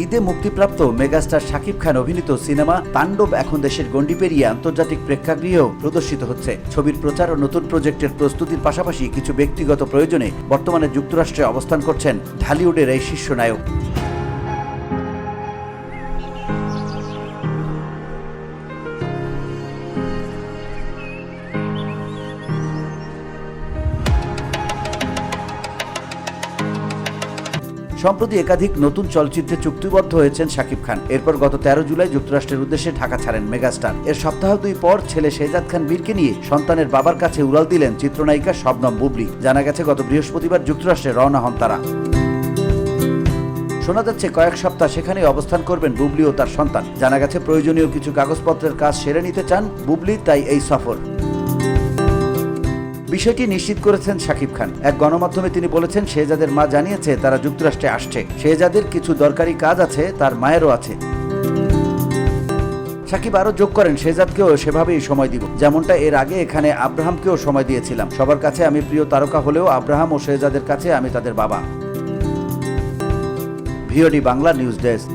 ঈদে মুক্তিপ্রাপ্ত মেগাস্টার শাকিব খান অভিনীত সিনেমা তাণ্ডব এখন দেশের গণ্ডি পেরিয়ে আন্তর্জাতিক প্রেক্ষাগৃহেও প্রদর্শিত হচ্ছে। ছবির প্রচার ও নতুন প্রজেক্টের প্রস্তুতির পাশাপাশি কিছু ব্যক্তিগত প্রয়োজনে বর্তমানে যুক্তরাষ্ট্রে অবস্থান করছেন ঢালিউডের এই শীর্ষ নায়ক। সম্প্রতি একাধিক নতুন চলচ্চিত্রে চুক্তিবদ্ধ হয়েছেন শাকিব খান। এরপর গত 13 জুলাই যুক্তরাষ্ট্রের উদ্দেশ্যে ঢাকা ছাড়েন মেগাস্টার। এর সপ্তাহ 2 পর ছেলে শেহজাদ খান বীরকে নিয়ে সন্তানের বাবার কাছে উড়াল দিলেন চিত্রনায়িকা শবনম বুবলী। জানা গেছে গত বৃহস্পতিবার যুক্তরাষ্ট্রে রওনা হন তারা। শোনা যাচ্ছে কয়েক সপ্তাহ সেখানে অবস্থান করবেন বুবলী ও তার সন্তান। জানা গেছে প্রয়োজনীয় কিছু কাগজপত্রের কাজ সেরে নিতে চান বুবলী, তাই এই সফর। বিষয়টি নিশ্চিত করেছেন শাকিব খান। এক গণমাধ্যমে তিনি বলেছেন, শেহজাদের মা জানিয়েছে তারা যুক্তরাষ্ট্রে আসছে। শেহজাদের কিছু দরকারি কাজ আছে, তার মায়েরও আছে। শাকিব আরও যোগ করেন, শেহজাদকেও সেভাবেই সময় দিব, যেমনটা এর আগে এখানে আব্রাহামকেও সময় দিয়েছিলাম। সবার কাছে আমি প্রিয় তারকা হলেও আব্রাহাম ও শেহজাদের কাছে আমি তাদের বাবা। VOD Bangla news desk.